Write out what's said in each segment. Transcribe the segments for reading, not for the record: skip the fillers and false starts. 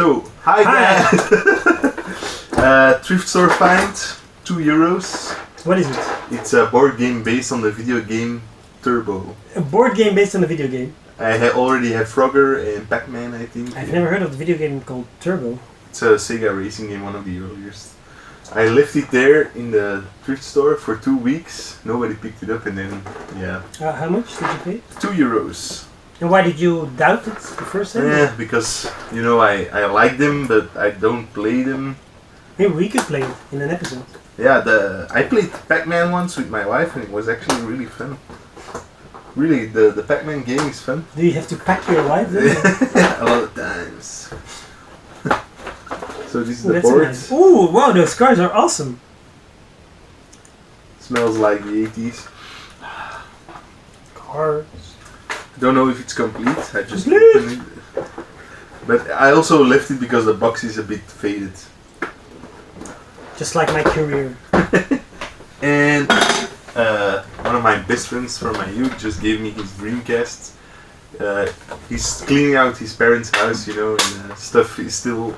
So, hi guys! Thrift store find, €2. What is it? It's a board game based on the video game Turbo. A board game based on a video game? I already have Frogger and Pac-Man, I think. I've never heard of the video game called Turbo. It's a Sega racing game, one of the earliest. I left it there in the thrift store for 2 weeks. Nobody picked it up, and then, yeah. How much did you pay? €2. And why did you doubt it the first time? Yeah, because, you know, I like them, but I don't play them. Maybe we could play it in an episode. Yeah, I played Pac-Man once with my wife, and it was actually really fun. Really, the Pac-Man game is fun. Do you have to pack your wife then? A lot of times. So this is the That's board. nice. Ooh, wow, those cars are awesome. Smells like the 80s. Cars. Don't know if it's complete. I just opened it. But I also left it because the box is a bit faded. Just like my career. And one of my best friends from my youth just gave me his Dreamcast. He's cleaning out his parents' house, you know, and stuff is still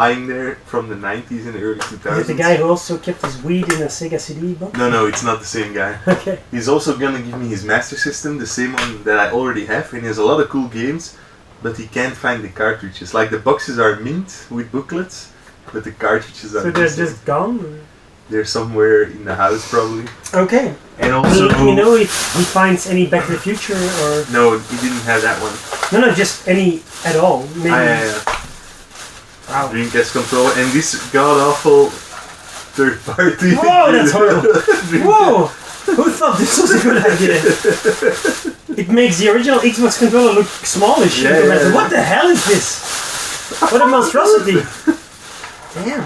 lying there from the 90s and the early 2000s. Is it the guy who also kept his weed in a Sega CD box? No, it's not the same guy. Okay. He's also gonna give me his Master System, the same one that I already have, and he has a lot of cool games, but he can't find the cartridges. Like the boxes are mint with booklets, but the cartridges are So they're missing. just gone? Or? They're somewhere in the house probably. Okay. And also, Let me know if he finds any Back to the Future or... no, he didn't have that one. No, just any at all. Maybe. Wow. Dreamcast controller, and this god-awful third party. Whoa, that's horrible. Whoa! Who thought this was a good idea? It makes the original Xbox controller look smallish. Yeah. What the hell is this? What a monstrosity. Damn.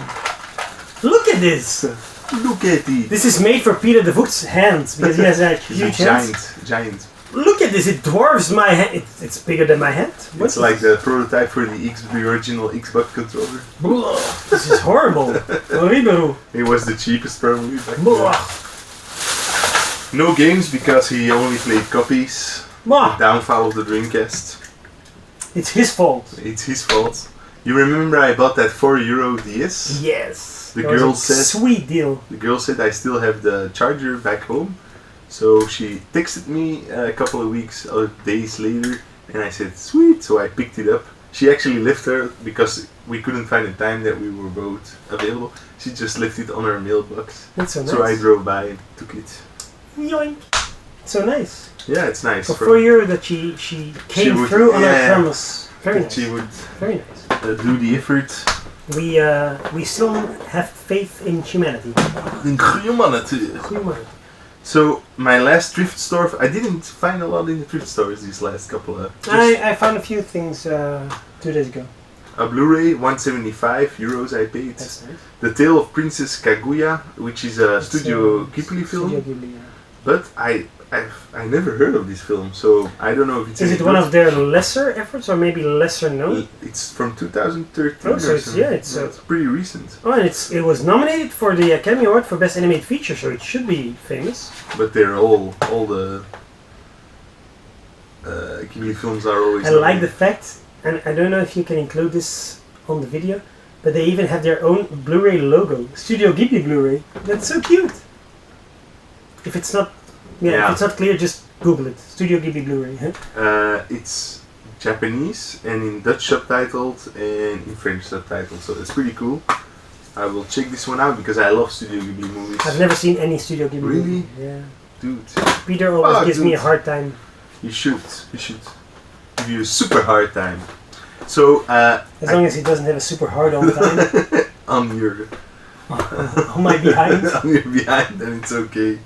Look at this. Look at it. This is made for Peter de Voogt's hands because he has a huge hands. Giant. Look at this, it dwarfs my hand. It's bigger than my hand. It's like the prototype for the original Xbox controller. This is horrible. Horrible. It was the cheapest probably back then. Blah. No games because he only played copies. Blah. The downfall of the Dreamcast. It's his fault. It's his fault. You remember I bought that €4 DS? Yes. The That was girl a said. sweet deal. The girl said I still have the charger back home. So she texted me a couple of weeks or days later, and I said, sweet, so I picked it up. She actually left her because we couldn't find a time that we were both available. She just left it on her mailbox. That's so nice. So I drove by and took it. Yoink. So nice. Yeah, it's nice. For €4 that she came through on her promise. Very nice. She would Very nice. do the effort. We still have faith in humanity. In humanity. Humanity. So my last thrift store, I didn't find a lot in the thrift stores these last couple of. I found a few things 2 days ago. A Blu-ray, €175 I paid. That's nice. The Tale of Princess Kaguya, which is a Studio Ghibli film. Studio Ghibli, yeah. But I never heard of this film, so I don't know if it's. Is it one of their lesser efforts or maybe lesser known? It's from 2013. Oh, so or it's, something. yeah, it's pretty recent. Oh, and it was nominated for the Academy Award for Best Animated Feature, so it should be famous. But they're all the Ghibli films are always. I like the fact, and I don't know if you can include this on the video, but they even have their own Blu-ray logo, Studio Ghibli Blu-ray. That's so cute. If it's not, if it's not clear, just Google it. Studio Ghibli Blu-ray. Huh? It's Japanese and in Dutch subtitled and in French subtitled, so it's pretty cool. I will check this one out because I love Studio Ghibli movies. I've never seen any Studio Ghibli Really? movie. Yeah. Dude. Peter always gives me a hard time. You should give you a super hard time. So as long as he doesn't have a super hard on time. on your on my behind. on your behind, then it's okay.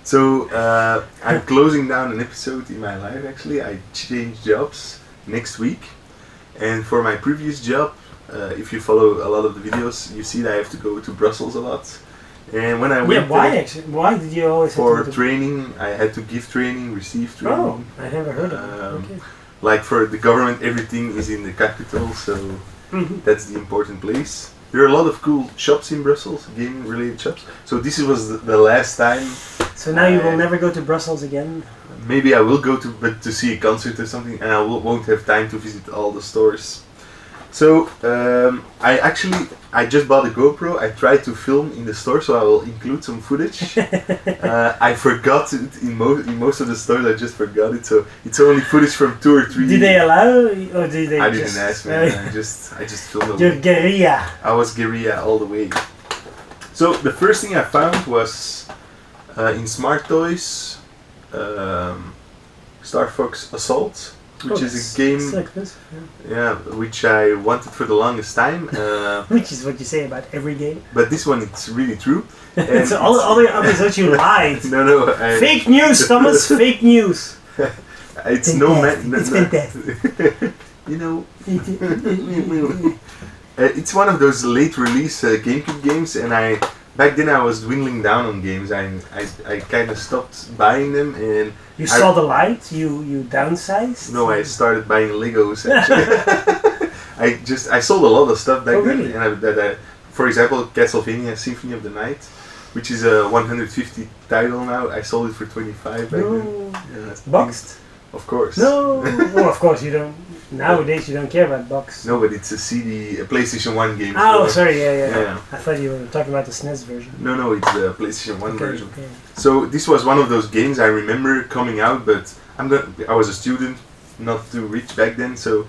So I'm closing down an episode in my life. Actually, I changed jobs next week, and for my previous job, if you follow a lot of the videos, you see that I have to go to Brussels a lot. And when I went why actually? Why did you always for have to training, I had to give training, receive training. Oh, I never heard of it. Okay. Like for the government, everything is in the capital, so that's the important place. There are a lot of cool shops in Brussels, gaming-related shops. So this was the last time. So now you will never go to Brussels again? Maybe I will go to see a concert or something, and I won't have time to visit all the stores. So I just bought a GoPro. I tried to film in the store, so I will include some footage. I forgot it in most of the stores. I just forgot it, so it's only footage from 2 or 3. Did they allow, or did they? I just, didn't ask, man. I just filmed You're it. guerrilla. I was guerrilla all the way. So the first thing I found was in Smart Toys, Star Fox Assault, which is a game. So expensive, Yeah, which I wanted for the longest time. Which is what you say about every game. But this one, it's really true. And So all the others that you lied. No. Fake news, Thomas. Fake news. It's It's fantastic. You know, it's one of those late release GameCube games, and back then I was dwindling down on games. I kind of stopped buying them, and You saw the light. You downsized. no, I started buying Legos. I sold a lot of stuff back then, really? and for example, Castlevania Symphony of the Night, which is a 150 title now. I sold it for 25 back then. Yeah, Boxed? of course. No. Well, of course you don't. Nowadays you don't care about box. No, but it's a PlayStation 1 game. Oh, so- sorry. Yeah. Yeah. I thought you were talking about the SNES version. No, it's the PlayStation 1 version. Okay. So this was one of those games I remember coming out, but I was a student, not too rich back then, so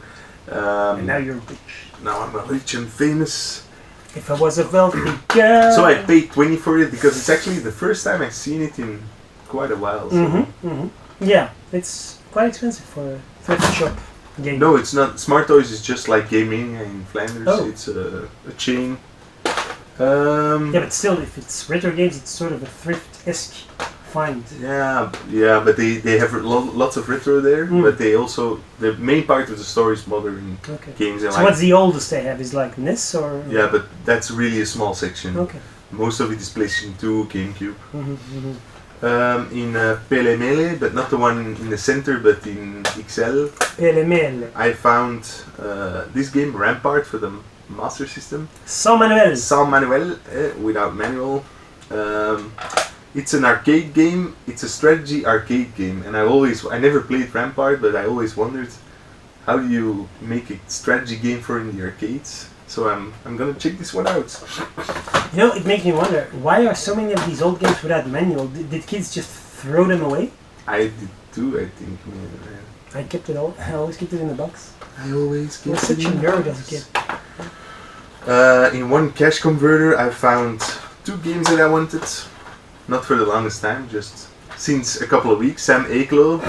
And now you're rich. now I'm rich and famous. If I was a wealthy girl. So I paid 20 for it because it's actually the first time I've seen it in quite a while. So. Yeah, it's quite expensive for a thrift shop game. No, it's not. Smart Toys is just like Gaming in Flanders. Oh. It's a chain. Yeah, but still, if it's retro games, it's sort of a thrift-esque find. Yeah, but they have lots of retro there, but they also, the main part of the story is modern Okay. games. And So what's the oldest they have? Is like NES or? Yeah, but that's really a small section. Okay. Most of it is PlayStation 2, GameCube. In Pele Mele, but not the one in the center, but in XL. PLML. I found this game, Rampart, for the Master System. Sans manuel. Sans manuel, without manual. It's an arcade game. It's a strategy arcade game, and I never played Rampart, but I always wondered how do you make a strategy game for in the arcades. So I'm gonna check this one out. You know, it makes me wonder, why are so many of these old games without manual? Did kids just throw them away? I did too, I think. Yeah. I kept it all. I always kept it in the box. I always I was get such a nerd as a kid. In one cash converter, I found 2 games that I wanted. Not for the longest time, just since a couple of weeks. Sam Akelo,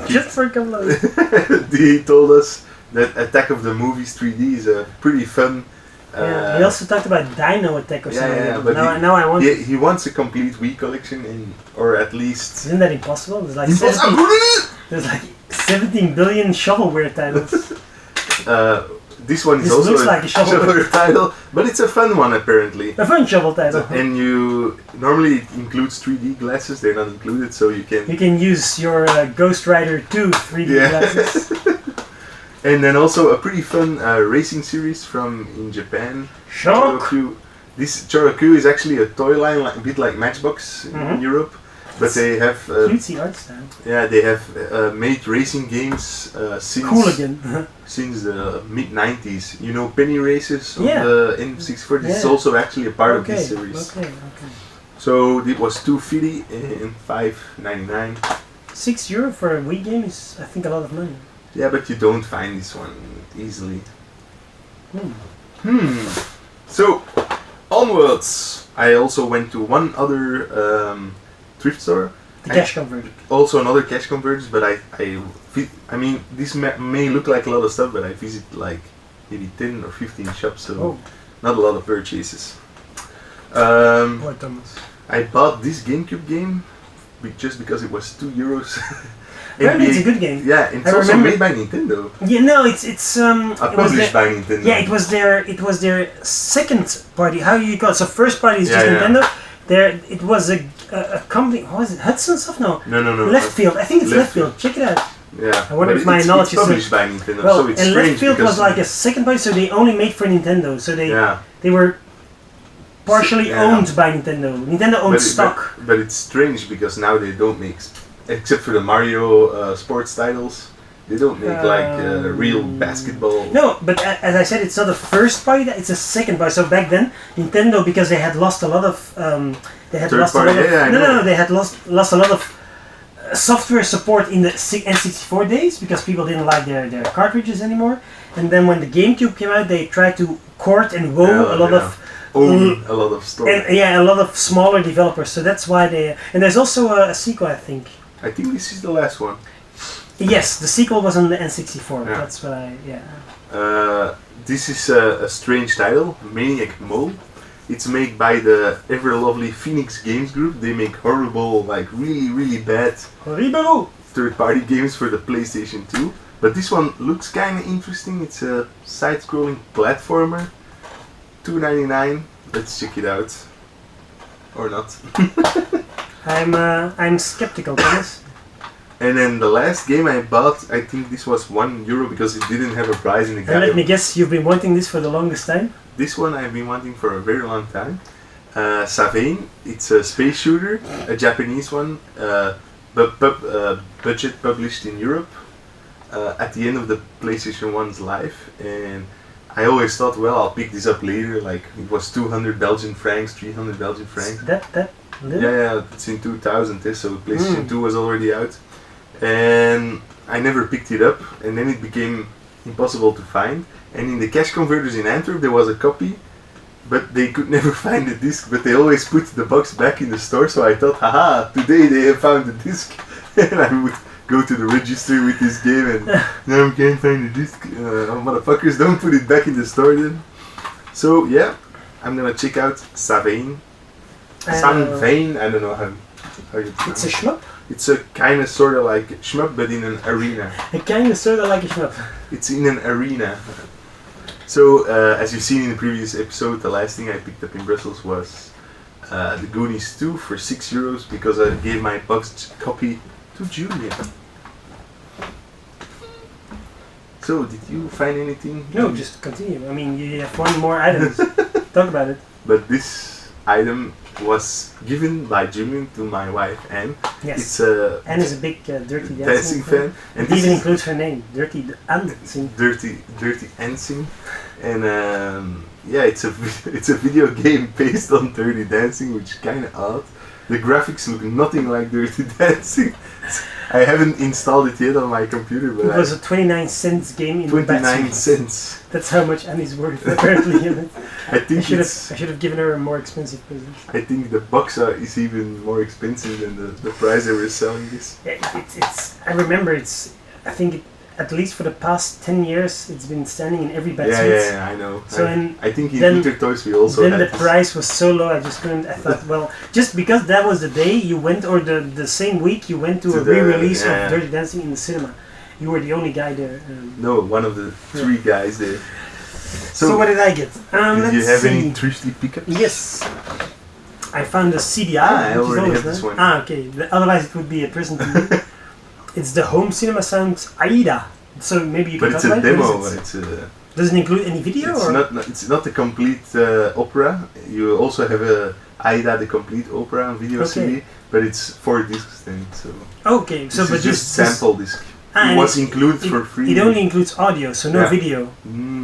Just for a couple of weeks. he told us that Attack of the Movies 3D is a pretty fun. Yeah, he also talked about Dino Attack or something. Yeah, but now I want. he wants a complete Wii collection, or at least. Isn't that impossible? There's like there's like 17 billion shovelware titles. This one is This also looks like a shovelware title, but it's a fun one apparently. A fun shovel title. And normally it includes 3D glasses. They're not included, so you can. You can use your Ghost Rider 2 3D glasses. And then also a pretty fun racing series from in Japan. Choroku. This Choroku is actually a toy line, a bit like Matchbox in Europe, but they have. Cutesy art style. Yeah, they have made racing games since. Cool again. Since the mid 90s. You know Penny Races on Yeah. the N64. This is also actually a part of this series. Okay. So it was $2.50 and $5.99. €6 for a Wii game is, I think, a lot of money. Yeah, but you don't find this one easily. So, onwards. I also went to one other thrift store. The cash converter. Also another cash converters, but I mean, this may look like a lot of stuff, but I visit like maybe 10 or 15 shops, so not a lot of purchases. Boy, Thomas. I bought this GameCube game just because it was €2. Apparently it's a good game. Yeah, it's also made by Nintendo. Yeah, no, it's Published by Nintendo. Yeah, it was their second party. How do you call it? So first party is just Nintendo. It was a company. What was it? Hudson stuff? No. Left Field. I think it's Left Field. Check it out. Yeah. I wonder if my knowledge is published by Nintendo. Well, so it's and strange Left Field was like a second party, so they only made for Nintendo. So they were partially owned by Nintendo. Nintendo owned stock. But it's strange because now they don't make, except for the Mario sports titles, They don't make like real basketball. No, but as I said, it's not a first party. It's a second party. So back then, Nintendo, because they had lost a lot of, they had lost a lot of. No, they had lost a lot of software support in the N64 days because people didn't like their cartridges anymore. And then when the GameCube came out, they tried to court and woe a lot of stories. A lot of smaller developers. So that's why they. And there's also a sequel, I think. I think this is the last one. Yes, the sequel was on the N64. Yeah. That's what I. Yeah. This is a strange title, Maniac Mole. It's made by the ever lovely Phoenix Games Group. They make horrible, like really bad third-party games for the PlayStation 2. But this one looks kind of interesting. It's a side-scrolling platformer. $2.99. Let's check it out. Or not. I'm skeptical, Thomas. And then the last game I bought, I think this was €1 because it didn't have a price in the guide. And let me guess, you've been wanting this for the longest time? This one I've been wanting for a very long time. Savain, it's a space shooter, a Japanese one, budget published in Europe at the end of the PlayStation 1's life. And I always thought, well, I'll pick this up later, like it was 200 Belgian francs, 300 Belgian francs. That little? Yeah, it's in 2000, so PlayStation 2 was already out. And I never picked it up, and then it became impossible to find. And in the cash converters in Antwerp there was a copy, but they could never find the disc, but they always put the box back in the store, so I thought, haha, today they have found the disc. And I would go to the register with this game and now I can't find the disc. Motherfuckers, don't put it back in the store then. So yeah, I'm gonna check out Savain. Savain, I don't know how you pronounce it. It's a shmup? It's a kind of sort of like shmup, but in an arena. A kind of sort of like a shmup. It's in an arena. So, as you've seen in the previous episode, the last thing I picked up in Brussels was the Goonies 2 for €6 because I gave my boxed copy to Julia. So, did you find anything? No, just continue. I mean, you have one more item. Talk about it. But this item was given by Julian to my wife Anne. Yes. It's a Anne is a big Dirty Dancing fan. And it even includes her name, Dirty Dancing. Dirty Dancing. And yeah, it's a video game based on Dirty Dancing, which is kind of odd. The graphics look nothing like Dirty Dancing. I haven't installed it yet on my computer, but it was a 29-cent game in 29 cents. That's how much Annie's worth apparently. I should have given her a more expensive present. I think the box is even more expensive than the price they were selling this. Yeah, I remember I think at least for the past 10 years it's been standing in every Batsmith. Yeah, I know. So I think in Intertoys we also had the price was so low I just couldn't. I thought, well, just because that was the day you went, or the same week you went to a re-release of Dirty Dancing in the cinema. You were the only guy there. No, one of the three guys there. So what did I get? Did you have any thrifty pickups? Yes. I found a CDI. I already have this one. Okay. Otherwise it would be a present to me. It's the Home Cinema Sound AIDA. So maybe you can talk about it. But it's a demo. Does it include any video? It's not the complete opera. You also have a AIDA, the complete opera on video CD, but it's 4 discs then. So okay, so but just sample disc. It was included for free. It only includes audio, so no video.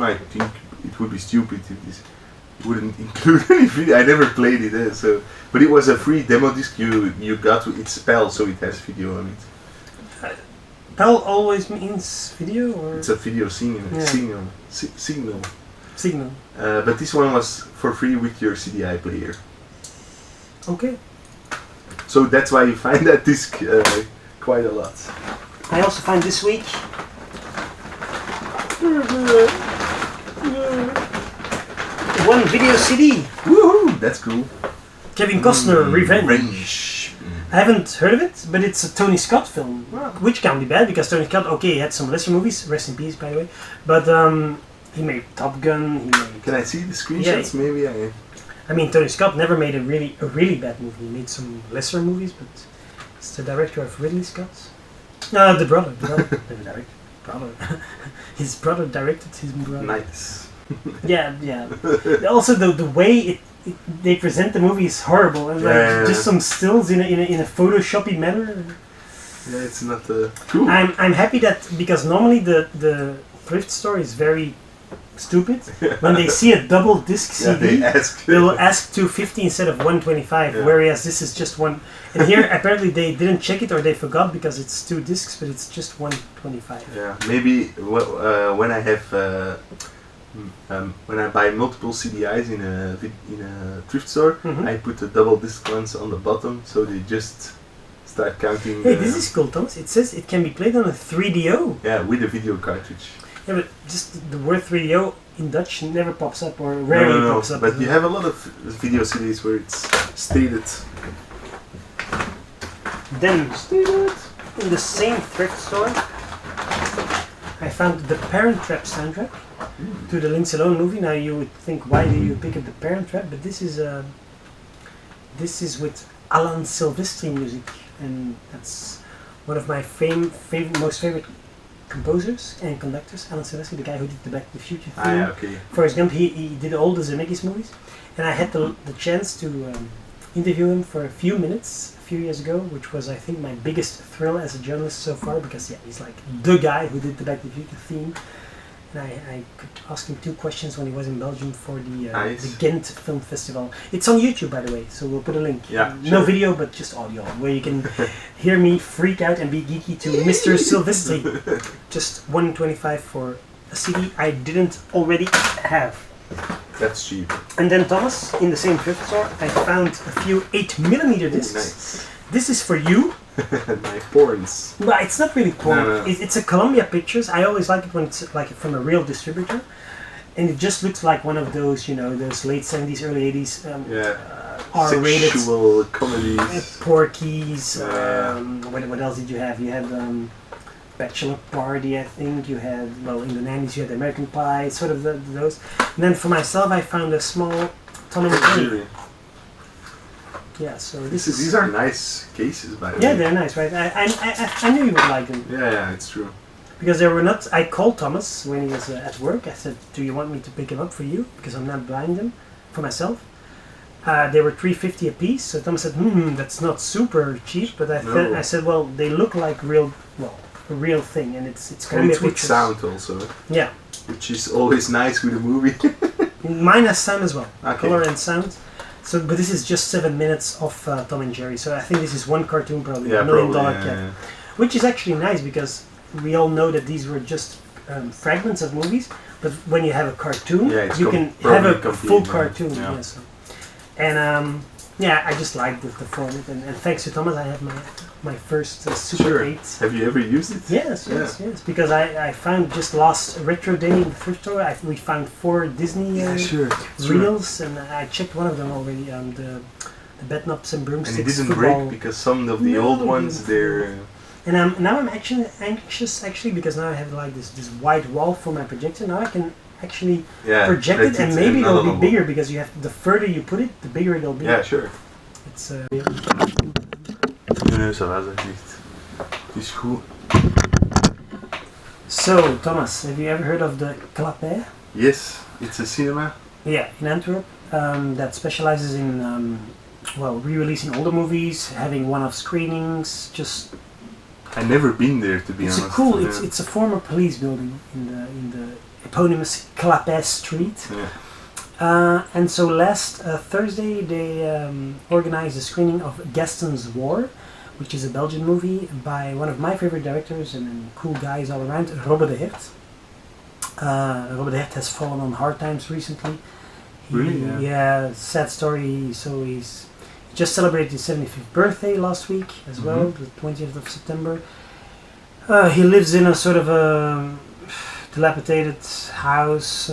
I think it would be stupid if this wouldn't include any video. I never played it, but it was a free demo disc you got. It's PAL, so it has video on it. PAL always means video, or it's a video signal. But this one was for free with your CDI player. Okay. So that's why you find that disc quite a lot. I also find this week one video CD. Woohoo! That's cool. Kevin Costner, Revenge. I haven't heard of it, but it's a Tony Scott film, which can't be bad because Tony Scott, he had some lesser movies, rest in peace by the way, but he made Top Gun. Can I see the screenshots? Maybe I mean, Tony Scott never made a really bad movie. He made some lesser movies, but it's the director of Ridley Scott. The brother. His brother directed his brother. Nice. Yeah. Also, the way they present the movie is horrible. And just some stills in a photoshoppy manner. Yeah, it's not cool. I'm happy that, because normally the thrift store is very stupid. When they see a double disc CD, they will ask 250 instead of 125, whereas this is just one. And here apparently they didn't check it or they forgot because it's 2 discs, but it's just 125. Yeah, maybe when I have when I buy multiple CDIs in a thrift store, I put the double disc ones on the bottom, so they just start counting. Hey, this is cool, Thomas. It says it can be played on a 3DO. Yeah, with a video cartridge. Yeah, but just the word 3DO in Dutch never pops up, or rarely pops up. But you have a lot of video CDs where it's stated. Then, in the same thrift store, I found the Parent Trap soundtrack to the Lindsay Lohan movie. Now you would think, why do you pick up the Parent Trap? But this is with Alan Silvestri music, and that's one of my most favorite composers and conductors. Alan Silvestri, the guy who did the Back to the Future theme. Forrest Gump, he did all the Zemeckis movies, and I had the chance to interview him for a few minutes a few years ago, which was, I think, my biggest thrill as a journalist so far, because he's like the guy who did the Back to the Future theme. And I could ask him 2 questions when he was in Belgium for the Ghent Film Festival. It's on YouTube, by the way, so we'll put a link. Yeah, no video, but just audio, where you can hear me freak out and be geeky to Mr. Silvestri. Just 125 for a CD I didn't already have. That's cheap. And then, Thomas, in the same thrift store, I found a few 8mm discs. Nice. This is for you. My porns. But it's not really porn. No. It's a Columbia Pictures. I always like it when it's like from a real distributor, and it just looks like one of those, those late 70s, early 80s R-rated sexual comedies. Porkies. What else did you have? You had Bachelor Party, I think. You had, in the 90s, you had American Pie, sort of those. And then for myself, I found a small Tom and Jerry. Yeah, so these are nice cases, by the way. Yeah, they're nice, right? I knew you would like them. Yeah, it's true. Because they were not. I called Thomas when he was at work. I said, "Do you want me to pick them up for you? Because I'm not buying them for myself." They were $3.50 a piece. So Thomas said, "That's not super cheap." But I said, "Well, they look like a real thing, and it's and it's with sound also." Yeah, which is always nice with a movie. Mine has sound as well, okay. Color and sound. So, but this is just 7 minutes of Tom and Jerry. So I think this is one cartoon, probably $1 million cat, which is actually nice because we all know that these were just fragments of movies. But when you have a cartoon, you can have a full cartoon. Yeah. So. And I just like the format. And thanks to Thomas, I have my first Super 8. Have you ever used it? Yes. Because I found just last retro day in the thrift store, we found 4 Disney reels, and I checked one of them already on the Bedknobs and Broomsticks. And it didn't break because some of the old ones, they're... And now I'm actually anxious, because now I have like this white wall for my projector. Now I can actually project it, and maybe it'll be bigger, because you have the further you put it, the bigger it'll be. Yeah, sure. It's Nee, ça va, zeg niet. Het is goed. So, Thomas, have you ever heard of the Clapet? Yes, it's a cinema. Yeah, in Antwerp, that specializes in re-releasing older movies, having one-off screenings. I've never been there, to be honest. It's a former police building in the eponymous Clapet Street. Yeah. And so last Thursday they organized a screening of Destins War, which is a Belgian movie by one of my favorite directors and cool guys all around, Robbe de Hert. Robbe de Hert has fallen on hard times recently. Really? Yeah, sad story. So he's just celebrated his 75th birthday last week as well, the 20th of September. He lives in a sort of a dilapidated house.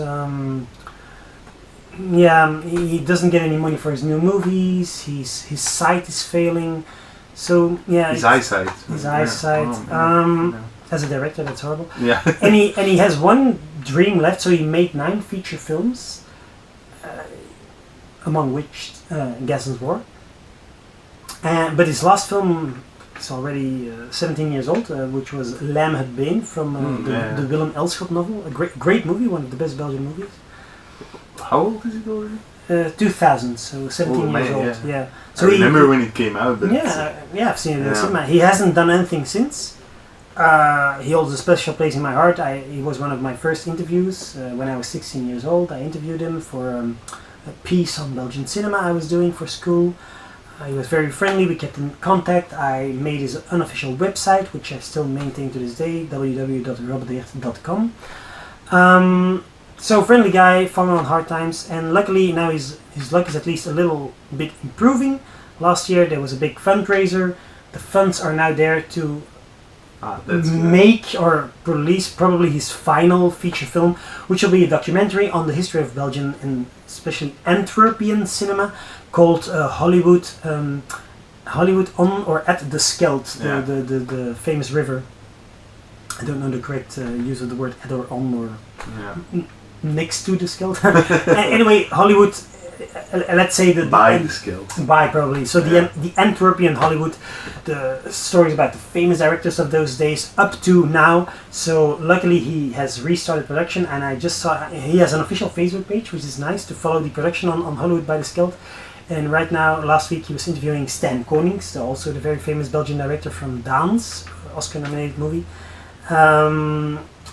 He doesn't get any money for his new movies. His sight is failing. So his eyesight. His eyesight. As a director, that's horrible. Yeah. and he has one dream left. So he made 9 feature films, among which Destins War. But his last film is already 17 years old, which was Lamb Het Been from the Willem Elschot novel. A great movie, one of the best Belgian movies. How old is it already? 2000, so 17 years old. Yeah. So I remember when it came out. But I've seen it in cinema. He hasn't done anything since. He holds a special place in my heart. He was one of my first interviews when I was 16 years old. I interviewed him for a piece on Belgian cinema I was doing for school. He was very friendly, we kept in contact. I made his unofficial website, which I still maintain to this day, www.robertdeert.com. So friendly guy, falling on hard times, and luckily now his luck is at least a little bit improving. Last year there was a big fundraiser. The funds are now there to make or release probably his final feature film, which will be a documentary on the history of Belgian and especially Antwerpian cinema, called Hollywood on or at the Scheldt, the famous river. I don't know the correct use of the word at or on or next to the Scheldt. Anyway, Hollywood. Let's say by the Scheldt. By probably. So the Antwerpian Hollywood, the stories about the famous directors of those days up to now. So luckily he has restarted production, and I just saw he has an official Facebook page, which is nice to follow the production on Hollywood by the Scheldt. And right now, last week he was interviewing Stijn Konings, also the very famous Belgian director from Dance, Oscar-nominated movie.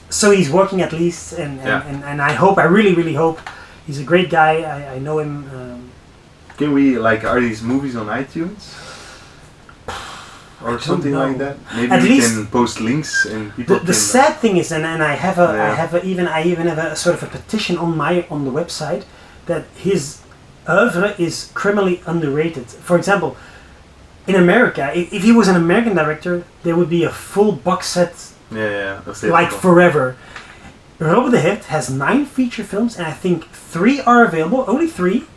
So he's working at least, and I hope, I really hope. He's a great guy. I know him. Can we are these movies on iTunes or something like that? Maybe at we least can post links and people. The sad thing is, and I even have a sort of a petition on the website that his oeuvre is criminally underrated. For example, in America, if he was an American director, there would be a full box set, like forever. Robert de Heert has 9 feature films, and I think 3 are available, only 3,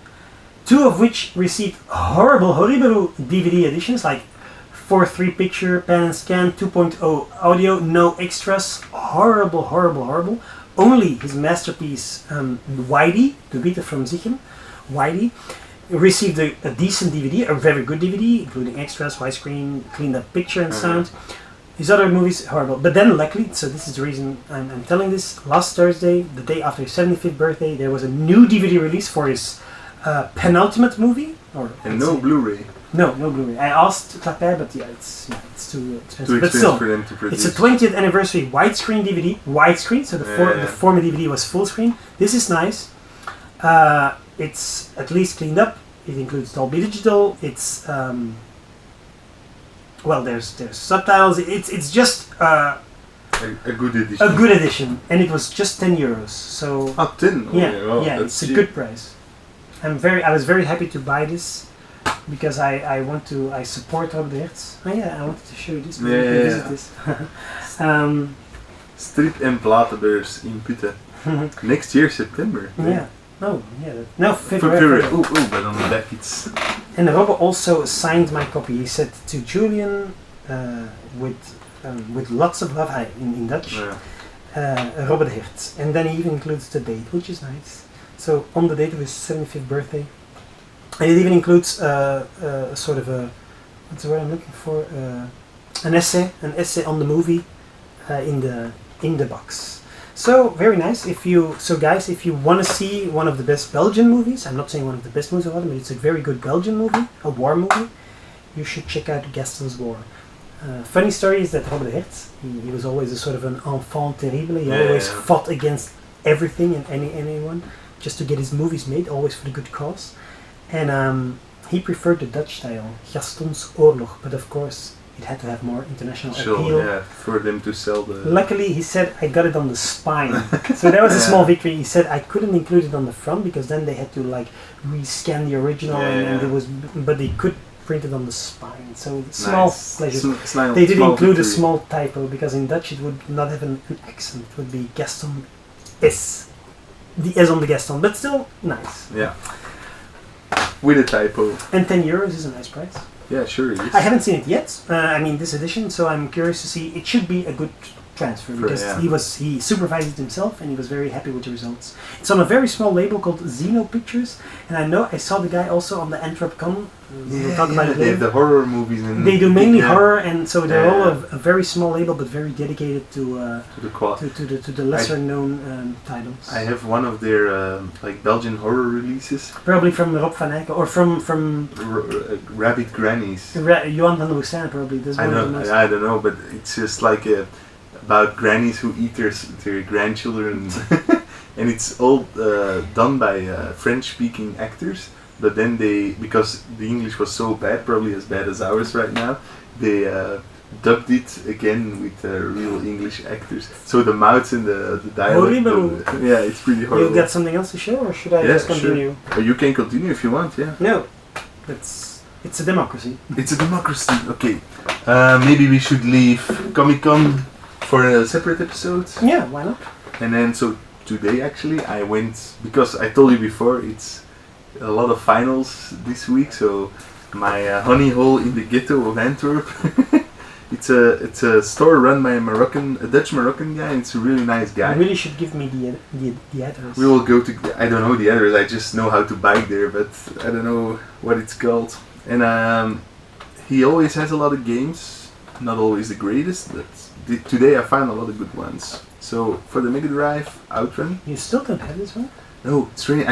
2 of which received horrible DVD editions, like 4:3 picture, pan and scan, 2.0 audio, no extras, horrible. Only his masterpiece, Whitey, Gebiete from Zichem, Whitey, received a decent DVD, a very good DVD, including extras, widescreen, cleaned up picture and sound. His other movies, horrible. But then luckily, so this is the reason I'm telling this, last Thursday, the day after his 75th birthday, there was a new DVD release for his penultimate movie. And no Blu-ray. No Blu-ray. I asked Clapet, but it's too expensive. Too expensive for them to produce. It's a 20th anniversary widescreen DVD. Widescreen, so the former DVD was full screen. This is nice. It's at least cleaned up. It includes Dolby Digital. It's there's subtitles. It's just a good edition. A good edition, and it was just €10. So 10. It's a good price. I was very happy to buy this because I support Robert de Heert. I wanted to show you this. Visit this. Strip- en platenbeurs in Putten. Next year, September. February. But on the back it's... And Robert also signed my copy. He said to Julian, with lots of love, in Dutch, Robert de Heert. And then he even includes the date, which is nice. So on the date of his 75th birthday. And it even includes a sort of what's the word I'm looking for? An essay on the movie in the box. So very nice. Guys, if you want to see one of the best Belgian movies, I'm not saying one of the best movies of all, but it's a very good Belgian movie, a war movie, you should check out Destins War. Funny story is that Robert de Heert, he was always a sort of an enfant terrible. He always fought against everything and anyone just to get his movies made, always for the good cause. And he preferred the Dutch style, Gaston's Oorlog, but of course it had to have more international appeal. For them to sell the... Luckily, he said, I got it on the spine. So that was a small victory. He said, I couldn't include it on the front because then they had to rescan the original, and it was, but they could print it on the spine. So small pleasure. They did include a small typo because in Dutch it would not have an accent. It would be Gaston S. The S on the Gaston, but still nice. Yeah. With a typo. And €10 is a nice price. Yeah, sure it is. I haven't seen it yet. This edition, so I'm curious to see. It should be a good transfer For- because yeah. he supervised it himself and he was very happy with the results. It's on a very small label called Zno Pictures, and I saw the guy also on the Antwerp Con. We'll talk about it they later. have the horror movies and They do mainly yeah, horror, and so they're all Yeah. a very small label, but very dedicated to to the quad. to the lesser known titles. I have one of their like Belgian horror releases, Probably from Rob van Eyck or from Rabbit Grannies. Johan van Roosijn. Probably this I one of the know, most. I don't know, but it's just like about grannies who eat their grandchildren, and it's all done by French-speaking actors. But then because the English was so bad, probably as bad as ours right now, they dubbed it again with real English actors. So the mouths and the dialect. Horrible. Yeah, it's pretty horrible. You got something else to show, or should I Yeah, just continue? Sure. Or you can continue if you want. Yeah. No, it's a democracy. It's a democracy. Okay. Maybe we should leave Comic-Con for a separate episode. Yeah, why not? And then so today actually I went, because I told you before it's a lot of finals this week, so my honey hole in the ghetto of Antwerp. it's a store run by a Dutch Moroccan guy, and it's a really nice guy. You really should give me the address. We will go to, I don't know the address, I just know how to bike there, but I don't know what it's called. And he always has a lot of games, not always the greatest, but today I found a lot of good ones. So for the Mega Drive Outrun. You still don't have this one? No, it's really,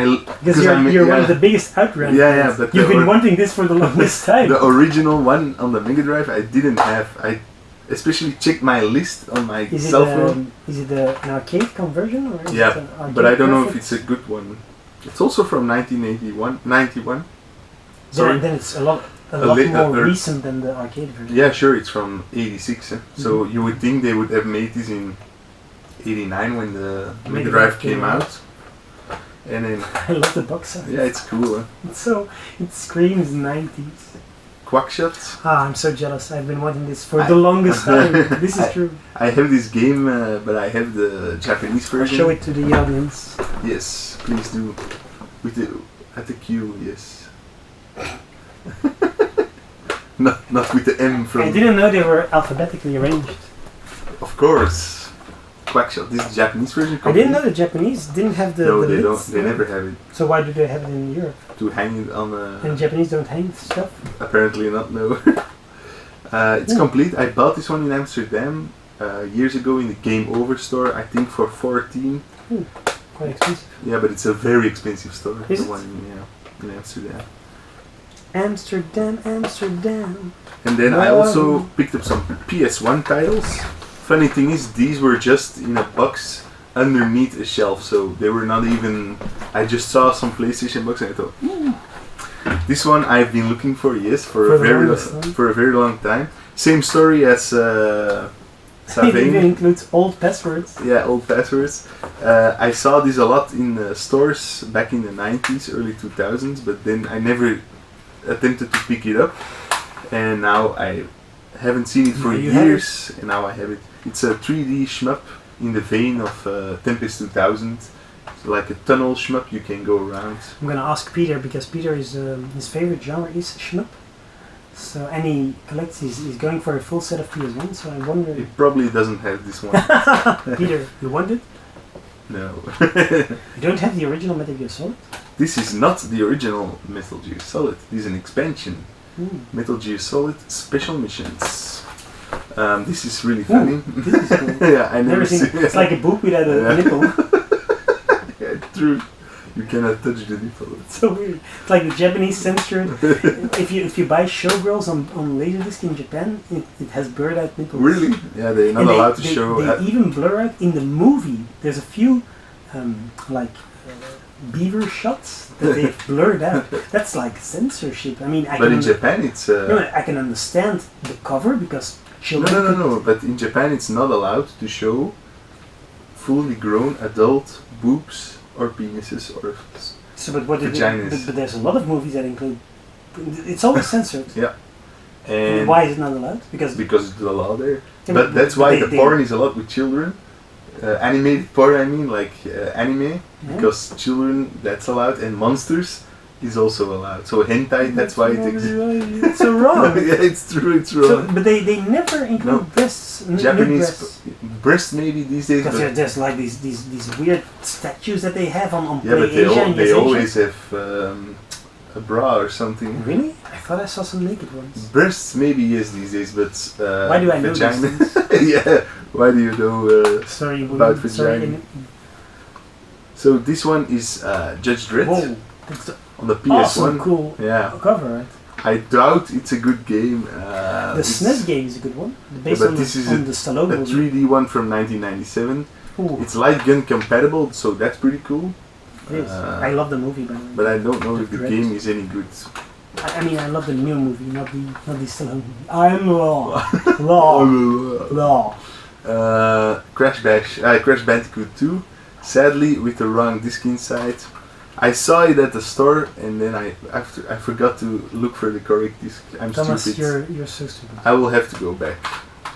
Because you're one of the biggest Outrun Yeah, fans. but you've been wanting this for the longest time. The original one on the Mega Drive I didn't have. I especially checked my list on my cell phone. Is it an arcade conversion or is it an arcade but I don't know if graphics? it's a good one. It's also from 91. Sorry. Then it's a lot li- more uh, recent than the arcade version. Yeah, sure, it's from 86. So you would think they would have made this in 89 when the Mega Drive came out. And then I love the box art. yeah, it's cool. It screams 90s. Quackshot. I'm so jealous. I've been wanting this for the longest time. This is true. I have this game, but I have the Japanese I'll version. show it to the audience. Yes, please do. At the Q, yes. not with the M from. I didn't know they were alphabetically arranged. Of course. Quackshot. This is the Japanese version. I didn't know the Japanese didn't have the No, the they lids. don't. They never have it. So why do they have it in Europe? To hang it on And Japanese don't hang stuff? apparently not, no. It's complete. I bought this one in Amsterdam years ago in the Game Over store, I think for 14. Quite expensive. Yeah, but it's a very expensive store. Is the it? one in Amsterdam. Amsterdam. And then I Wow. also picked up some PS1 titles. Funny thing is, these were just in a box underneath a shelf, so they were not even. I just saw some PlayStation box and I thought, this one I've been looking for, yes, for a very long time. Same story as It Sobbing. even includes old passwords. Yeah, old passwords. I saw this a lot in stores back in the 90s, early 2000s, but then I never attempted to pick it up, and now I haven't seen it for Now you have years, and now I have it. It's a 3D shmup in the vein of Tempest 2000. It's like a tunnel shmup you can go around. I'm gonna ask Peter because Peter is his favorite genre is shmup. So and he collects. He's going for a full set of PS1. So I wonder. It probably doesn't have this one. Peter, you want it? No. You don't have the original Metal Gear Solid? This is not the original Metal Gear Solid. This is an expansion. Metal Gear Solid Special Missions. This is really funny. This is cool. Yeah, I never seen. see. It's like a boob without a nipple. Yeah, true. You cannot touch the nipple. It's so weird. It's like the Japanese censored. if you buy Showgirls on Laserdisc in Japan, it has blurred out nipples. Really? Yeah, they're not And allowed to they, show. They even blur out in the movie. There's a few beaver shots that they've blurred out. That's like censorship. I mean, But in Japan, it's. I can understand the cover because children. No. But in Japan, it's not allowed to show fully grown adult boobs or penises or. So, but what vaginas. but there's a lot of movies that include. It's always censored. Yeah. And why is it not allowed? Because it's the law there. Yeah, But that's why the they- porn is a lot with children. Animated porn, I mean, like anime, Yeah. because children, that's allowed, and monsters, is also allowed. So hentai, that's why it exists. It's so wrong. Yeah, it's true, it's wrong. So, but they never include breasts. Japanese breasts. breast maybe these days. Because But there's like these weird statues that they have on yeah, but Play Asia and they Yes always Asia. have a bra or something. Really? I thought I saw some naked ones. Breasts maybe yes these days, but Why do I know vagina? these things? Yeah, why do you know Sorry, about women. Sorry. vagina? So this one is Judge Dredd Whoa, that's the on the PS1. awesome, cool Yeah, cover, right? I doubt it's a good game. The SNES game is a good one, based but on this is the Stallone a movie. 3D one from 1997. Ooh, It's light gun compatible, so that's pretty cool. it is. I love the movie, by the way. But I don't know if the Dread. game is any good. I mean, I love the new movie, not the Stallone movie. I'm law, law. Crash Bandicoot 2. Sadly, with the wrong disc inside. I saw it at the store, and then I forgot to look for the correct disc. I'm Thomas, stupid. you're so stupid. I will have to go back.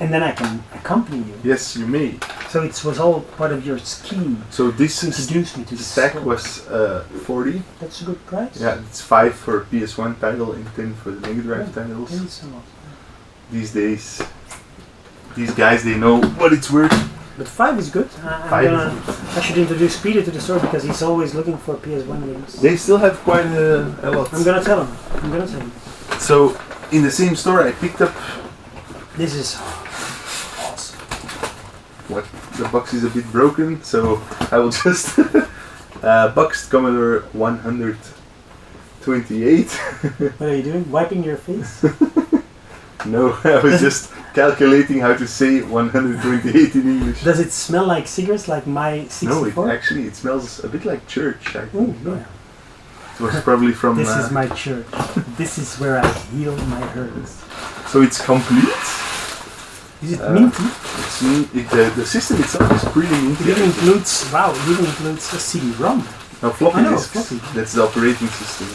And then I can accompany you. Yes, you may. So it was all part of your scheme So this to introduce me to the stack store. was 40. That's a good price. Yeah, it's 5 for PS1 title and 10 for the Mega Drive Yeah, titles. thanks a lot. These days, these guys, they know what it's worth. But 5 is good. I should introduce Peter to the store because he's always looking for PS1 games. They still have quite a lot. I'm gonna tell him. So, in the same store, I picked up This is awesome. what the box is a bit broken, so I will just boxed Commodore 128. What are you doing? Wiping your face? No, I was just calculating how to say 128 in English. Does it smell like cigarettes, like my 64? No, it smells a bit like church. I Ooh, think. yeah. It was probably from. This is my church. This is where I heal my hurts. So it's complete. Is it minty? The system itself is pretty minty. It even includes, wow, it even includes a CD-ROM. No, floppy I know, disks. floppy. That's the operating system.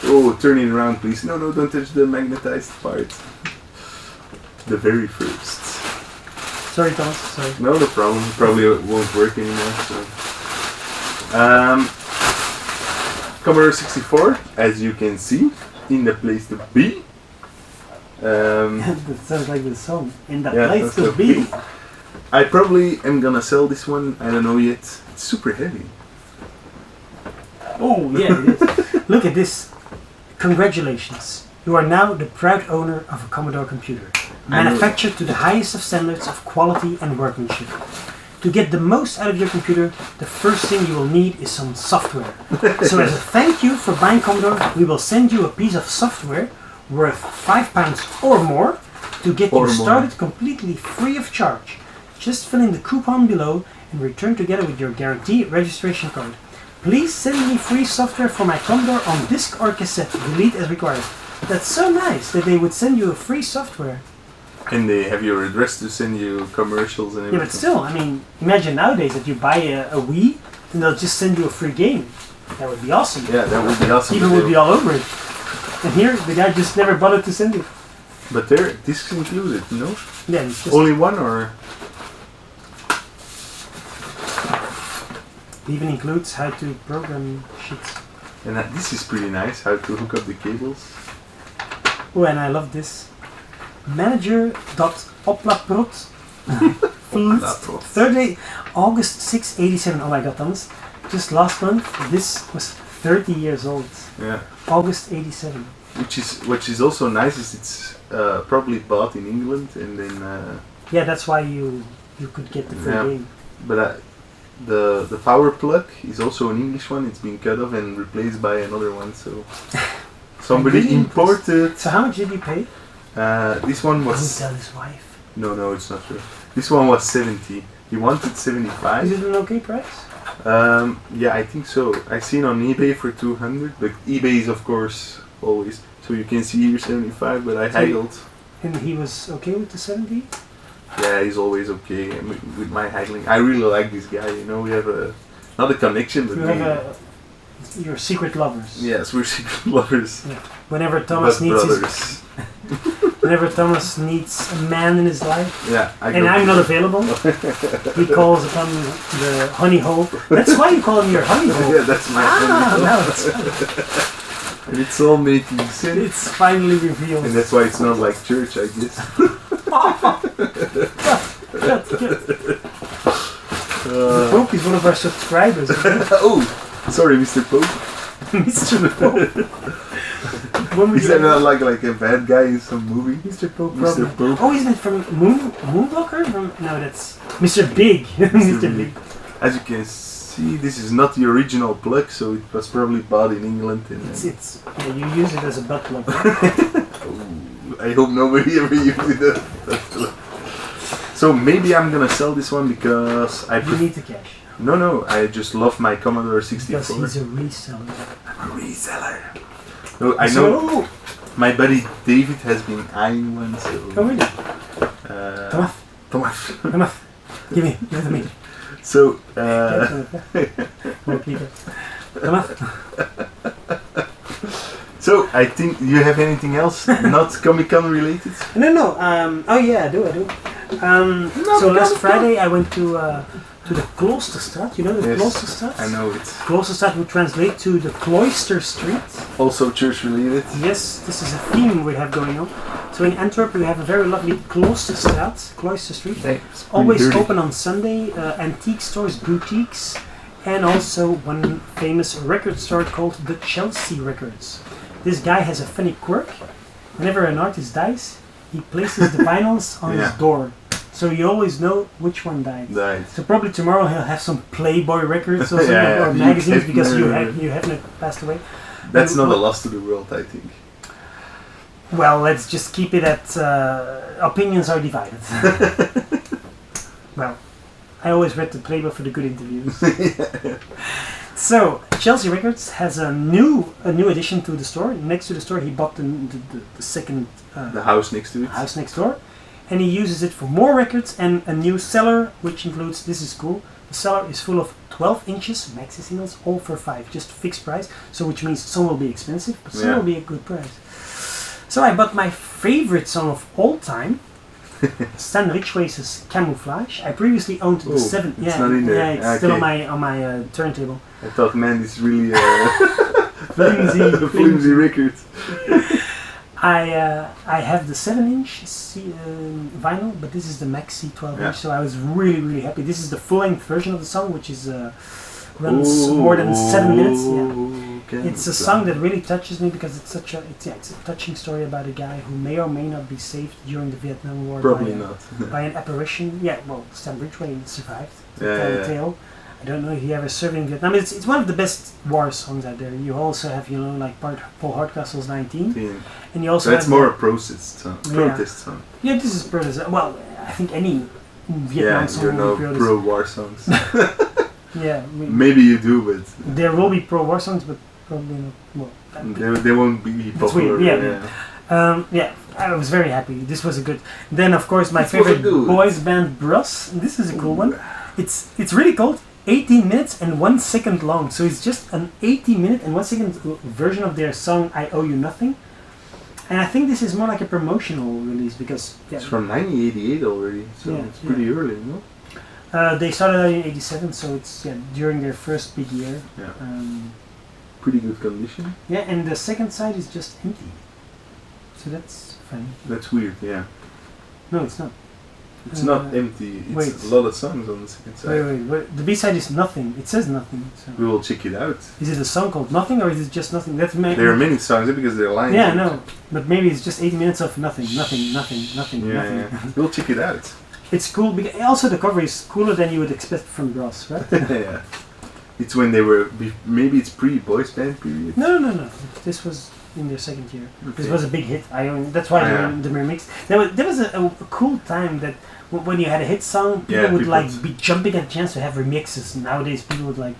Oh, turn it around, please. No, don't touch the magnetized part. The very first. Sorry, Thomas, sorry. No problem. Probably it won't work anymore. So. Commodore 64, as you can see, in the place to be. That sounds like the song. In the Yeah, place that's to the be. thing. I probably am gonna sell this one. I don't know yet. It's super heavy. Oh, yeah, it is. Look at this. Congratulations. You are now the proud owner of a Commodore computer, manufactured to the highest of standards of quality and workmanship. To get the most out of your computer, the first thing you will need is some software. So as a thank you for buying Commodore, we will send you a piece of software worth £5 or more to get you started completely free of charge. Just fill in the coupon below and return together with your guarantee registration code. Please send me free software for my Commodore on disc or cassette, delete as required. That's so nice that they would send you a free software. And they have your address to send you commercials and everything. Yeah, but still, I mean, imagine nowadays that you buy a Wii and they'll just send you a free game. That would be awesome. Yeah, that would be awesome. People would be all over it. And here, the guy just never bothered to send it. But there, discs included, no? Yeah, it's just Only one, or? it even includes how to program shit. And this is pretty nice, how to hook up the cables. Oh, and I love this. Manager.oplaprot. Thursday, August 6, 87. Oh my god, Thomas. Just last month, this was 30 years old. Yeah. August 87. Which is also nice is it's probably bought in England and then. Yeah, that's why you could get the free game. But the power plug is also an English one. It's been cut off and replaced by another one. So somebody really imported. So how much did you pay? This one was. Don't tell his wife. No, it's not true. This one was 70. He wanted 75. Is it an okay price? Yeah, I think so. I seen on eBay for 200, but eBay is of course always. So you can see here 75, but I haggled. And he was okay with the 70? Yeah, he's always okay with my haggling. I really like this guy. You know, we have not a connection, but You have your secret lovers. yes, we're secret lovers. Yeah. Whenever Thomas But needs brothers. whenever Thomas needs a man in his life, Yeah, and I'm not available, he calls upon the honey hole. That's why you call him your honey hole. Yeah, that's my. Now it's funny. And it's all making sense. It's finally revealed. And that's why it's not like church, I guess. Good. The Pope is one of our subscribers. Oh, sorry, Mr. Pope. Mr. Pope. When we Is that not like a bad guy in some movie? Mr. Pope. Mr. Pope. Oh, isn't it from Moonwalker? No, that's Mr. Big. Mr. Big. As you can see, this is not the original plug, so it was probably bought in England. And Yeah, you use it as a butt plug. Oh, I hope nobody ever uses it. So maybe I'm gonna sell this one because You need the cash. No, I just love my Commodore 64. Because he's a reseller. I'm a reseller. No, I know my buddy David has been eyeing one, so... Oh, really? Thomas. Give it to me. So, More people. Thomas. So, I think you have anything else not Comic-Con related? No. Oh yeah, I do. So last Friday I went to the Kloosterstraat. You know the Kloosterstraat? I know it. Kloosterstraat would translate to the Cloister Street. Also church related. Yes, this is a theme we have going on. So in Antwerp we have a very lovely Kloosterstraat, Cloister Street. Always dirty. open on Sunday. Antique stores, boutiques, and also one famous record store called the Chelsea Records. This guy has a funny quirk. Whenever an artist dies, he places the vinyls on his door. So you always know which one died. So probably tomorrow he'll have some Playboy records or something, or magazines because you haven't passed away. That's not a loss to the world, I think. Well, let's just keep it at opinions are divided. Well, I always read the Playboy for the good interviews. So Chelsea Records has a new addition to the store. Next to the store, he bought the second the house next to it. House next door, and he uses it for more records and a new cellar, which includes, this is cool. The cellar is full of 12 inches maxi singles, all for $5, just fixed price. So which means some will be expensive, but some will be a good price. So I bought my favorite song of all time, Stan Ridgway's Camouflage. I previously owned the 7. It's not in there. Yeah, it's still on my turntable. I thought, man, it's really flimsy record. I have the 7-inch vinyl, but this is the maxi 12-inch, so I was really happy. This is the full-length version of the song, which is runs more than 7 minutes. Yeah. It's a song that really touches me because it's it's a touching story about a guy who may or may not be saved during the Vietnam War. Probably not. By an apparition. Yeah, well, Stan Ridgway survived to tell the tale. I don't know if he ever served in Vietnam. It's one of the best war songs out there. You also have, like Paul Hardcastle's 19. And you also that's more a protest song. Yeah, this is protest. Well, I think any Vietnam song will be protest. Pro-war songs. Yeah. Maybe you do, but... There will be pro-war songs, but probably not. Well, they won't be popular. Yeah, I was very happy. This was a good... Then, of course, my favorite boys band, Bros. This is a cool one. It's really called 18 minutes and 1 second long. So it's just an 18-minute and 1 second version of their song I Owe You Nothing. And I think this is more like a promotional release because... It's from 1988 already, so it's pretty early, no? They started out in 87, so it's during their first big year. Yeah. Pretty good condition. Yeah, and the second side is just empty. So that's funny. That's weird, yeah. No, it's not. It's not empty. It's a lot of songs on the second side. Wait. The B-side is Nothing. It says Nothing. So. We will check it out. Is it a song called Nothing or is it just Nothing? There are many songs because they're lines. Yeah, no. But maybe it's just 80 minutes of nothing. Yeah. We'll check it out. It's cool because also the cover is cooler than you would expect from Bros, right? Yeah. It's when they were... Maybe it's pre-boys band period? No. This was in their second year. Okay. This was a big hit. That's why the remix. There was a cool time that when you had a hit song, people would be jumping at the chance to have remixes. Nowadays, people would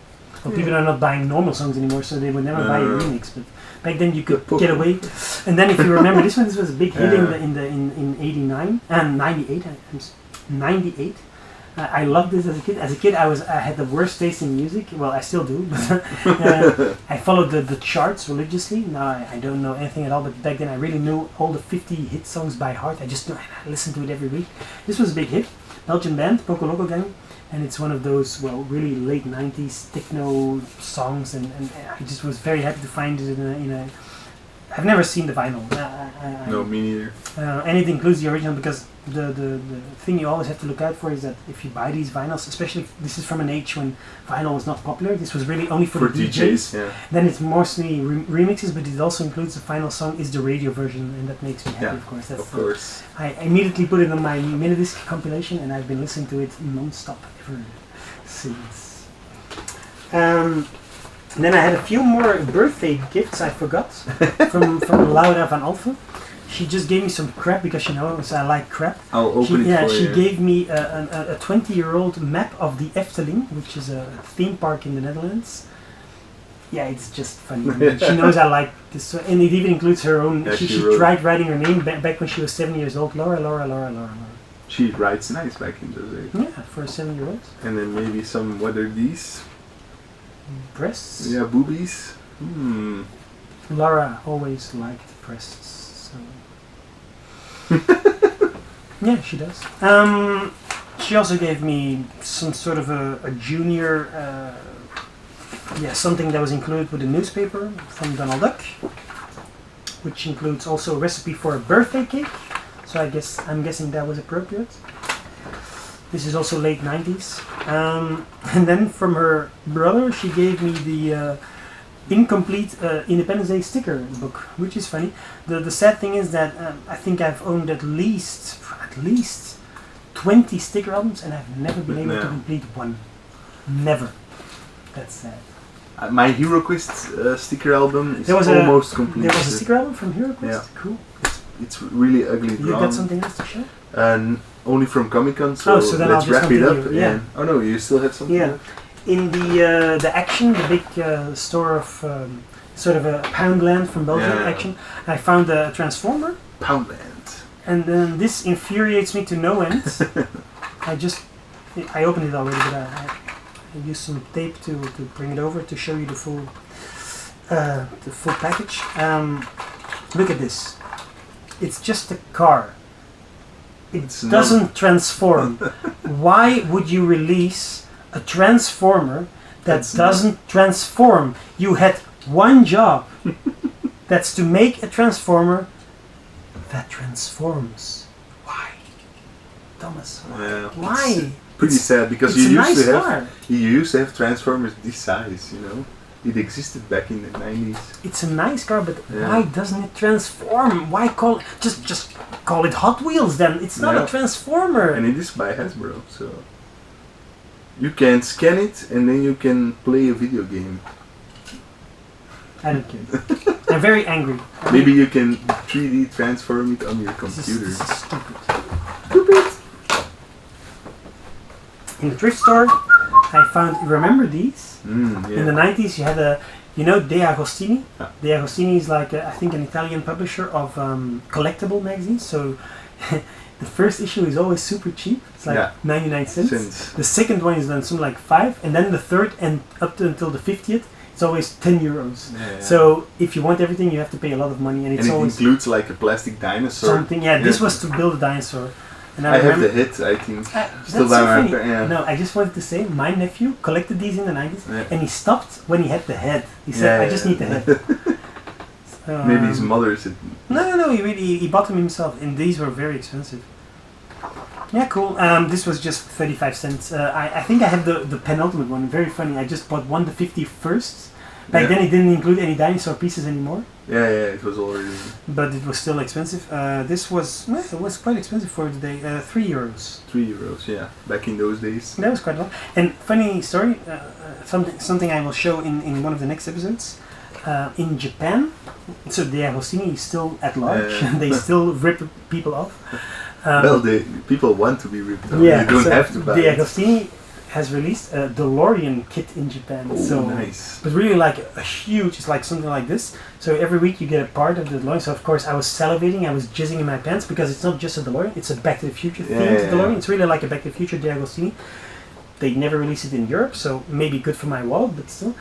people are not buying normal songs anymore, so they would never buy a remix. But back then, you could get away. And then, if you remember this one, this was a big hit in 89 and 98. 98. I loved this as a kid. As a kid, I had the worst taste in music. Well, I still do. But I followed the charts religiously. Now I don't know anything at all. But back then, I really knew all the 50 hit songs by heart. I listened to it every week. This was a big hit. Belgian band, Poco Loco Gang, and it's one of those really late 90s techno songs. And I just was very happy to find it I've never seen the vinyl. No, me neither. And it includes the original because the thing you always have to look out for is that if you buy these vinyls, especially if this is from an age when vinyl was not popular, this was really only for the DJs. Yeah. Then it's mostly remixes, but it also includes the final song is the radio version, and that makes me happy, of course. That's of course. I immediately put it on my Minidisc compilation, and I've been listening to it non-stop ever since. Then I had a few more birthday gifts I forgot from Laura van Alphen. She just gave me some crap because she knows I like crap. I'll open it for you. She gave me a 20-year-old map of the Efteling, which is a theme park in the Netherlands. Yeah, it's just funny. She knows I like this, and it even includes her own. Yeah, she tried writing her name back when she was 7 years old. Laura. She writes nice back in those days. Yeah, for a 7-year-old. And then maybe some, what are these? Breasts? Yeah, boobies. Laura always liked breasts, so... yeah, she does. She also gave me some sort of a junior... something that was included with a newspaper from Donald Duck, which includes also a recipe for a birthday cake. So I'm guessing that was appropriate. This is also late 90s. And then from her brother, she gave me the incomplete Independence Day sticker book, which is funny. The sad thing is that I think I've owned at least 20 sticker albums, and I've never been able to complete one. Never. That's sad. My Hero Quest sticker album is almost complete. There was a sticker album from Hero Quest? Yeah. Cool. It's really ugly drawn. You got something else to show? And only from Comic-Con, so then let's wrap it up. Yeah. Oh no, you still have something left? In the Action, the big store of sort of a Poundland from Belgium, Action, I found a Transformer. Poundland. And then this infuriates me to no end. I opened it already, but I used some tape to bring it over to show you the full package. Look at this. It's just a car. It doesn't transform. Why would you release a Transformer that doesn't transform? You had one job. That's to make a Transformer that transforms. Why? Thomas, why? Pretty sad because you used to have Transformers this size, you know. It existed back in the 90s. It's a nice car, but why doesn't it transform? Why just call it Hot Wheels then? It's not a Transformer. And it is by Hasbro, so you can scan it and then you can play a video game. I don't care. I'm very angry. Maybe you can 3D transform it on your computer. This is stupid. In the thrift store, I found. Remember these? In the 90s, you had De Agostini. Yeah. De Agostini is like I think an Italian publisher of collectible magazines. So the first issue is always super cheap. It's like 99 cents. The second one is then something like 5, and then the third and up until the 50th, it's always 10 euros. So if you want everything, you have to pay a lot of money, and it includes like a plastic dinosaur. Something. Yeah, this was to build a dinosaur. And I have the hit, I think. Still down so No, I just wanted to say, my nephew collected these in the 90s, and he stopped when he had the head. He said, I just need the head. So, maybe his mother said... No, he bought them himself, and these were very expensive. Yeah, cool. This was just 35 cents. I think I have the penultimate one, very funny. I just bought the 51st. Back then it didn't include any dinosaur pieces anymore. Yeah, it was already... But it was still expensive. This was quite expensive for today. 3 euros. 3 euros, yeah. Back in those days. That was quite a lot. And funny story, something I will show in one of the next episodes. In Japan, so De Agostini is still at large. They still rip people off. Well, people want to be ripped off. You don't have to buy De Agostini has released a DeLorean kit in Japan. Nice. But really like a huge, it's like something like this. So every week you get a part of the DeLorean. So of course I was salivating, I was jizzing in my pants because it's not just a DeLorean, it's a Back to the Future themed DeLorean. It's really like a Back to the Future De Agostini. They never released it in Europe, so maybe good for my wallet, but still.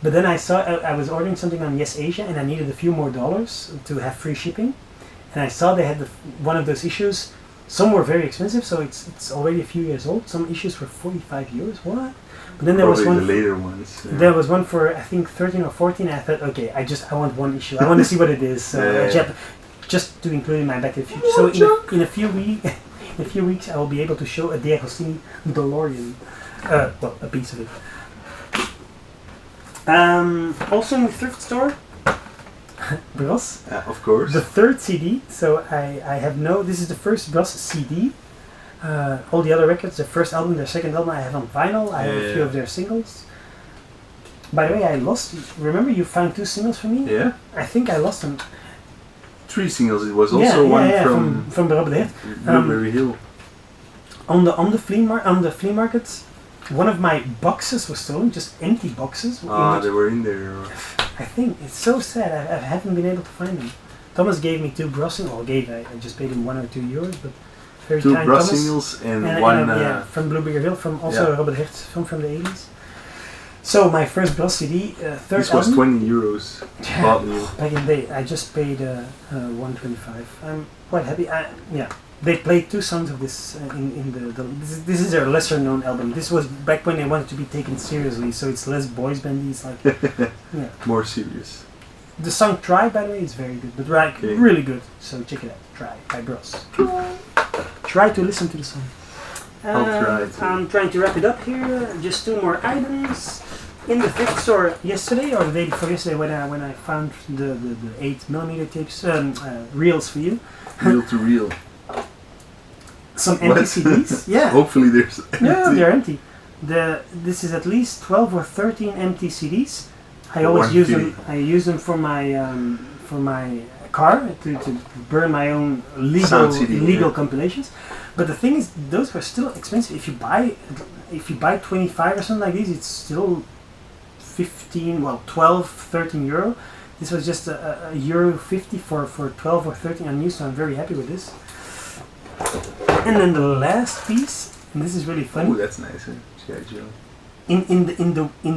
But then I saw, I was ordering something on Yes Asia and I needed a few more dollars to have free shipping. And I saw they had one of those issues Some were very expensive, so it's already a few years old. Some issues were 45 euros. What? But then there Probably was one. the later ones. Yeah. There was one for I think 13 or 14. I thought, okay, I want one issue. I want to see what it is. Just to include in my Back to the Future. So in a few weeks, I will be able to show a De Agostini DeLorean. Well, a piece of it. Also in the thrift store, Bros. Of course. The third CD. So I have this is the first Bros CD. All the other records, their first album, their second album, I have on vinyl. I have a few of their singles. By the way, remember you found 2 singles for me? Yeah. I think I lost them. 3 singles. It was also one from Rob de Hert. Blueberry Hill. On the flea market, one of my boxes was stolen, just empty boxes. They were in there. I think it's so sad. I haven't been able to find them. Thomas gave me 2 Brossing, I just paid him 1 or 2 euros, but very 2 kind Bros Thomas. singles and one. From Blueberry Hill, from also Robert Hertz film from the 80s. So my first Bros CD, third this was album. 20 euros. Bought new. Back in the day, I just paid 125. I'm quite happy. They played 2 songs of this in the this is their lesser known album. This was back when they wanted to be taken seriously, so it's less boys bandy. It's like more serious. The song "Try" by the way is very good, but really good. So check it out. "Try" by Bros. Try to listen to the song. I'm trying to wrap it up here. Just 2 more items. In the thrift store yesterday or the day before yesterday, when I found the 8mm tapes reels for you. Reel to reel. Some empty CDs. Yeah. Hopefully there's empty. No, they're empty. This is at least 12 or 13 empty CDs. I always use them. I use them for my car to burn my own legal compilations. But the thing is, those were still expensive. If you buy 25 or something like this, it's still 12, 13 euro. This was just a euro 50 for 12 or 13 on new, so I'm very happy with this. And then the last piece, and this is really funny. Oh, that's nice. G.I. Joe. In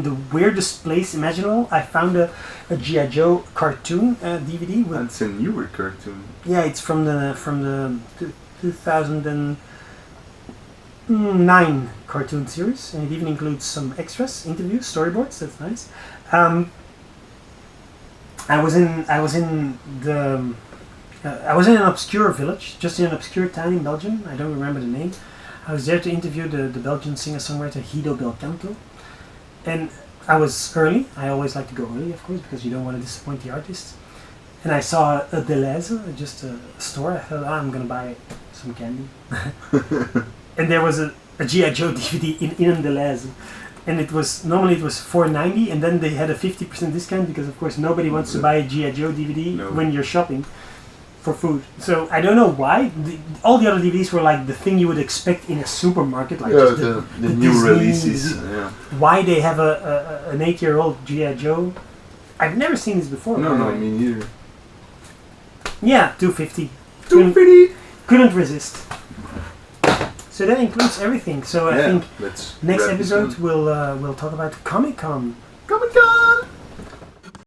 the weirdest place imaginable, I found a G.I. Joe cartoon DVD. That's a newer cartoon. Yeah, it's from the 2009 cartoon series, and it even includes some extras, interviews, storyboards. That's nice. I was in an obscure village, just in an obscure town in Belgium. I don't remember the name. I was there to interview the Belgian singer-songwriter Guido Belcanto. And I was early. I always like to go early, of course, because you don't want to disappoint the artist. And I saw a Deleuze, just a store. I thought, I'm going to buy some candy. And there was a G.I. Joe DVD in a Deleuze. And normally it was $4.90, and then they had a 50% discount because, of course, nobody wants to buy a G.I. Joe DVD when you're shopping for food. So I don't know why. All the other DVDs were like the thing you would expect in a supermarket, like just the new Disney, releases. Why they have an 8-year-old G.I. Joe? I've never seen this before. No, me neither. Yeah, $2.50. Couldn't resist. So that includes everything. So I think next episode we'll talk about Comic-Con. Comic-Con!